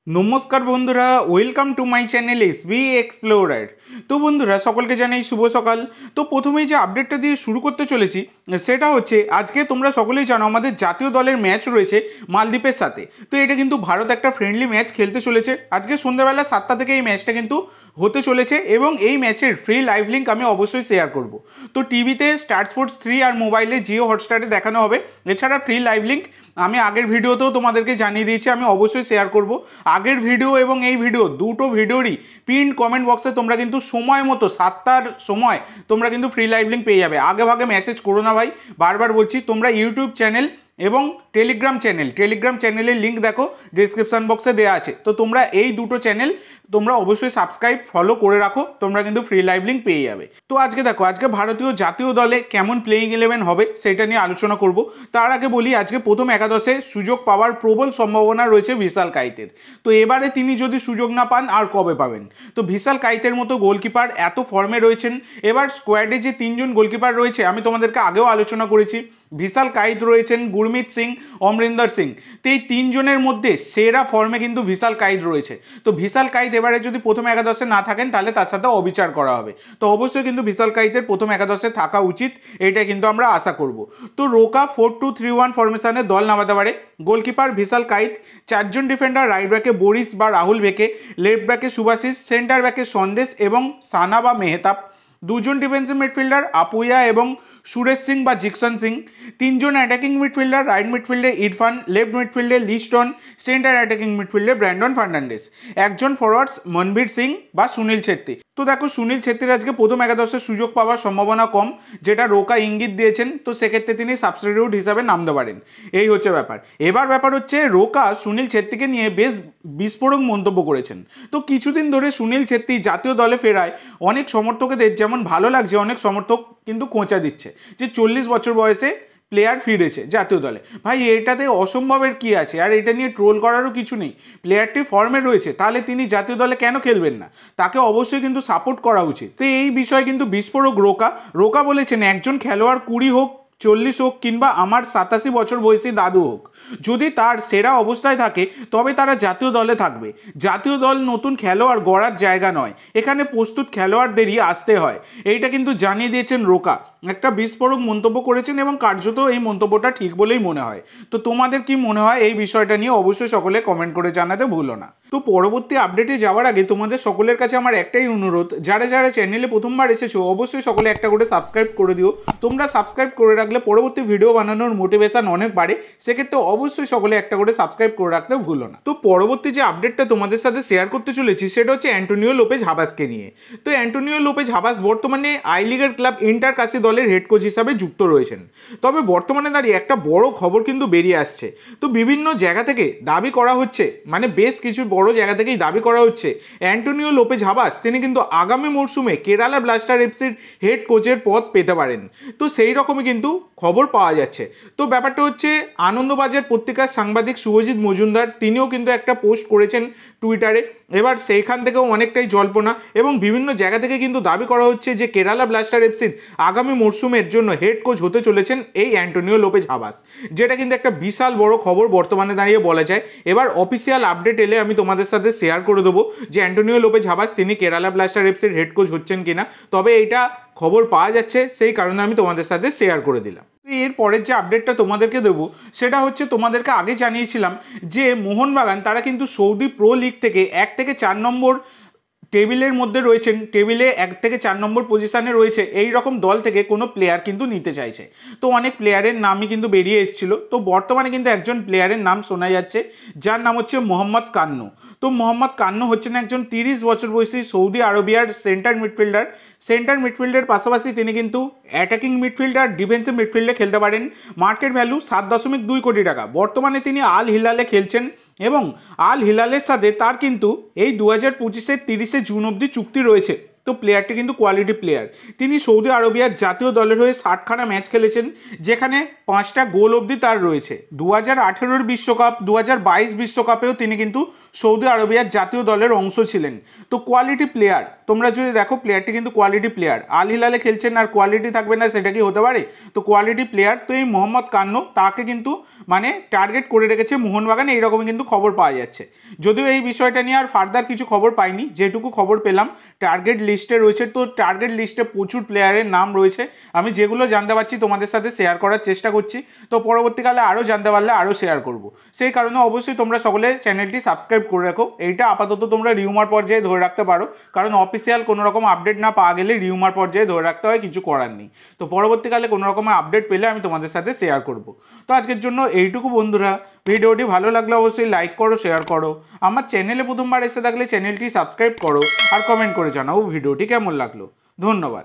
নমস্কার বন্ধুরা, welcome to my channel SB explorer. তো বন্ধুরা, সকলকে জানাই শুভ সকাল। তো প্রথমেই যে আপডেটটা দিয়ে শুরু করতে চলেছি সেটা হচ্ছে, আজকে তোমরা সকলেই জানো আমাদের জাতীয় দলের ম্যাচ রয়েছে মালদ্বীপের সাথে। তো এটা কিন্তু ভারত একটা ফ্রেন্ডলি ম্যাচ খেলতে চলেছে। আজকে সন্ধ্যাবেলা 7টা থেকে এই ম্যাচটা কিন্তু হতে চলেছে এবং এই ম্যাচের ফ্রি লাইভ লিঙ্ক আমি অবশ্যই শেয়ার করব। তো টিভিতে স্টার স্পোর্টস 3 আর মোবাইলে জিও হটস্টারে দেখানো হবে। এছাড়া ফ্রি লাইভ লিঙ্ক আমি আগের ভিডিওতেও তোমাদেরকে জানিয়ে দিয়েছি, আমি অবশ্যই শেয়ার করব। আগের ভিডিও এবং এই ভিডিও দুটো ভিডিওরই পিন কমেন্ট বক্সে তোমরা কিন্তু সময় মতো 7টার সময় তোমরা কিন্তু ফ্রি লাইভ লিঙ্ক পেয়ে যাবে। আগে ভাগে মেসেজ করো না ভাই, বারবার বলছি। তোমরা ইউটিউব চ্যানেল এবং টেলিগ্রাম চ্যানেলের লিঙ্ক দেখো, ডিসক্রিপশন বক্সে দেওয়া আছে। তো তোমরা এই দুটো চ্যানেল তোমরা অবশ্যই সাবস্ক্রাইব ফলো করে রাখো, তোমরা কিন্তু ফ্রি লাইভ লিঙ্ক পেয়ে যাবে। তো আজকে দেখো, আজকে ভারতীয় জাতীয় দলে কেমন প্লেইং 11 হবে সেটা নিয়ে আলোচনা করব। তার আগে বলি, আজকে প্রথম একাদশে সুযোগ পাওয়ার প্রবল সম্ভাবনা রয়েছে ভিশাল কাইতের। তো এবারে তিনি যদি সুযোগ না পান আর কবে পাবেন? তো ভিশাল কাইতের মতো গোলকিপার এত ফর্মে রয়েছেন। এবার স্কোয়াডে যে 3জন গোলকিপার রয়েছে আমি তোমাদেরকে আগেও আলোচনা করেছি। ভিশাল কাইত রয়েছেন, গুরমিত সিং, অমরিন্দর সিং। তো এই 3জনের মধ্যে সেরা ফর্মে কিন্তু ভিশাল কাইত রয়েছে। তো ভিশাল কাইত এবারে যদি প্রথম একাদশে না থাকেন তাহলে তার সাথে অবিচার করা হবে। তো অবশ্যই কিন্তু ভিশাল কাইতের প্রথম একাদশে থাকা উচিত, এটা কিন্তু আমরা আশা করব। তো রোকা 4-2-3-1 ফরমেশনে দল নামাতে পারে। গোলকিপার ভিশাল কাইত, 4জন ডিফেন্ডার, রাইট ব্যাকে বরিস বা রাহুল বেকে, লেফট ব্যাকে সুভাশিস, সেন্টার ব্যাকে সন্দেশ এবং সানা বা মেহতাব, 2জন ডিফেন্সিভ মিডফিল্ডার আপুয়া এবং সুরেশ সিং বা জিকসন সিং, 3জন অ্যাটাকিং মিডফিল্ডার, রাইট মিডফিল্ডে ইরফান, লেফট মিডফিল্ডে লিস্টন, সেন্টার অ্যাটাকিং মিডফিল্ডে ব্র্যান্ডন ফার্নান্ডেস, 1জন ফরওয়ার্ডস মনবীর সিং বা সুনীল ছেত্রী। তো দেখো, সুনীল ছেত্রীর আজকে প্রথম একাদশের সুযোগ পাওয়ার সম্ভাবনা কম, যেটা রোকা ইঙ্গিত দিয়েছেন। তো সেক্ষেত্রে তিনি সাবস্টিটিউট হিসাবে নামতে পারেন, এই হচ্ছে ব্যাপার। এবার ব্যাপার হচ্ছে, রোকা সুনীল ছেত্রীকে নিয়ে বেশ বিস্ফোরক মন্তব্য করেছেন। তো কিছুদিন ধরে সুনীল ছেত্রী জাতীয় দলে ফেরায় অনেক সমর্থকদের যেমন ভালো লাগছে, অনেক সমর্থক কিন্তু খোঁচা দিচ্ছে যে 40 বছর বয়সে প্লেয়ার ফিরেছে জাতীয় দলে। ভাই, এটাতে অসম্ভবের কি আছে? আর এটা নিয়ে ট্রোল করারও কিছু নেই। প্লেয়ারটি ফর্মে রয়েছে, তাহলে তিনি জাতীয় দলে কেন খেলবেন না? তাকে অবশ্যই কিন্তু সাপোর্ট করা উচিত। তো এই বিষয়ে কিন্তু বিস্ফোরক রোকা বলেছেন, একজন খেলোয়াড় 20 হোক, 40 হোক কিংবা আমার 87 বছর বয়সী দাদু হোক, যদি তার সেরা অবস্থায় থাকে তবে তারা জাতীয় দলে থাকবে। জাতীয় দল নতুন খেলোয়াড় গড়ার জায়গা নয়, এখানে প্রস্তুত খেলোয়াড়দেরই আসতে হয়। এইটা কিন্তু জানিয়ে দিয়েছেন রোকা। একটা বিস্ফোরক মন্তব্য করেছেন এবং কার্যত এই মন্তব্যটা ঠিক বলেই মনে হয়। তো তোমাদের কি মনে হয় এই বিষয়টা নিয়ে অবশ্যই সকলে কমেন্ট করে জানাতে ভুলো না। তো পরবর্তী আপডেটে যাওয়ার আগে তোমাদের সকলের কাছে আমার একটাই অনুরোধ, যারা যারা চ্যানেলে প্রথমবার এসেছো অবশ্যই সকলে একটা করে সাবস্ক্রাইব করে দিও। তোমরা সাবস্ক্রাইব করে রাখলে পরবর্তী ভিডিও বানানোর মোটিভেশন অনেক বাড়ে। সেক্ষেত্রে অবশ্যই সকলে একটা করে সাবস্ক্রাইব করে রাখতে ভুলো না। তো পরবর্তী যে আপডেটটা তোমাদের সাথে শেয়ার করতে চলেছি সেটা হচ্ছে অ্যান্টোনিও লোপেজ হাবাসকে নিয়ে। তো অ্যান্টোনিও লোপেজ হাবাস বর্তমানে আই লিগের ক্লাব ইন্টার কাশি দলের হেড কোচ হিসাবে যুক্ত রয়েছেন। তবে বর্তমানে দাঁড়িয়ে একটা বড় খবর কিন্তু বেরিয়ে আসছে। তো বিভিন্ন জায়গা থেকে দাবি করা হচ্ছে, মানে বেশ কিছু বড় জায়গা থেকেই দাবি করা হচ্ছে, অ্যান্টোনিও লোপেজ হাবাস তিনি কিন্তু আগামী মরশুমে কেরালা ব্লাস্টার এফসির হেড কোচের পদ পেতে পারেন। তো সেই রকমই কিন্তু খবর পাওয়া যাচ্ছে। তো ব্যাপারটা হচ্ছে, আনন্দবাজার পত্রিকার সাংবাদিক শুভজিৎ মজুমদার তিনিও কিন্তু একটা পোস্ট করেছেন টুইটারে। এবার সেইখান থেকেও অনেকটাই জল্পনা এবং বিভিন্ন জায়গা থেকে কিন্তু দাবি করা হচ্ছে যে কেরালা ব্লাস্টার এফসির আগামী মরশুমের জন্য হেড কোচ হতে চলেছেন এই অ্যান্টোনিও লোপেজ হাবাস, যেটা কিন্তু একটা বিশাল বড় খবর বর্তমানে দাঁড়িয়ে বলা যায়। এবার অফিসিয়াল আপডেট এলে আমি তোমাদের সাথে শেয়ার করে দেবো যে অ্যান্টোনিও লোপেজ হাবাস তিনি কেরালা ব্লাস্টার এফসির হেড কোচ হচ্ছেন কিনা। তবে এইটা খবর পাওয়া যাচ্ছে, সেই কারণে আমি তোমাদের সাথে শেয়ার করে দিলাম। এর পরের যে আপডেটটা তোমাদেরকে দেবো সেটা হচ্ছে, তোমাদেরকে আগে জানিয়েছিলাম যে মোহনবাগান তারা কিন্তু সৌদি প্রো লিগ থেকে 1 থেকে 4 নম্বর টেবিলের মধ্যে রয়েছেন, টেবিলে 1 থেকে 4 নম্বর পজিশানে রয়েছে এই রকম দল থেকে কোনো প্লেয়ার কিন্তু নিতে চাইছে। তো অনেক প্লেয়ারের নামই কিন্তু বেরিয়ে এসেছিল। তো বর্তমানে কিন্তু একজন প্লেয়ারের নাম শোনা যাচ্ছে, যার নাম হচ্ছে মোহাম্মদ কান্নু। তো মোহাম্মদ কান্নু হচ্ছেন একজন 30 বছর বয়সী সৌদি আরবিয়ার সেন্টার মিডফিল্ডের পাশাপাশি তিনি কিন্তু অ্যাটাকিং মিডফিল্ডার, ডিফেন্সিভ মিডফিল্ডে খেলতে পারেন। মার্কেট ভ্যালু 7.2 কোটি টাকা। বর্তমানে তিনি আল হিলালে খেলছেন এবং আল হিলালের সাথে তার কিন্তু এই 2025-এর 30শে জুন অবধি চুক্তি রয়েছে। তো প্লেয়ারটি কিন্তু কোয়ালিটি প্লেয়ার। তিনি সৌদি আরবিয়ার জাতীয় দলের হয়ে 60খানা ম্যাচ খেলেছেন, যেখানে 5টা গোল অবধি তার রয়েছে। 2018-এর বিশ্বকাপ, 2022 বিশ্বকাপেও তিনি কিন্তু সৌদি আরবিয়ার জাতীয় দলের অংশ ছিলেন। তো কোয়ালিটি প্লেয়ার, তোমরা যদি দেখো প্লেয়ারটি কিন্তু কোয়ালিটি প্লেয়ার। আল হিলালে খেলছেন আর কোয়ালিটি থাকবে না, সেটা কি হতে পারে? তো কোয়ালিটি প্লেয়ার। তো এই মোহাম্মদ কান্নু, তাকে কিন্তু মানে টার্গেট করে রেখেছে মোহনবাগান, এইরকমই কিন্তু খবর পাওয়া যাচ্ছে। যদিও এই বিষয়টা নিয়ে আর ফার্দার কিছু খবর পাইনি, যেটুকু খবর পেলাম টার্গেট লিস্টে রয়েছে। তো টার্গেট লিস্টে প্রচুর প্লেয়ারের নাম রয়েছে, আমি যেগুলো জানতে পারছি তোমাদের সাথে শেয়ার করার চেষ্টা করছি। তো পরবর্তীকালে আরও জানতে পারলে আরও শেয়ার করব। সেই কারণে অবশ্যই তোমরা সকলে চ্যানেলটি সাবস্ক্রাইব করে রাখো। এইটা আপাতত তোমরা রিউমার পর্যায়ে ধরে রাখতে পারো, কারণ অফিসিয়াল কোনো রকম আপডেট না পাওয়া গেলে রিউমার পর্যায়ে ধরে রাখতে হয়, কিছু করার নেই। তো পরবর্তীকালে কোনো রকমের আপডেট পেলে আমি তোমাদের সাথে শেয়ার করব। তো আজকের জন্য এইটুকু বন্ধুরা, ভিডিওটি ভালো লাগলে অবশ্যই লাইক করো, শেয়ার করো। আমার চ্যানেলে প্রথমবার এসে থাকলে চ্যানেলটি সাবস্ক্রাইব করো আর কমেন্ট করে জানাও ভিডিওটি কেমন লাগলো। ধন্যবাদ।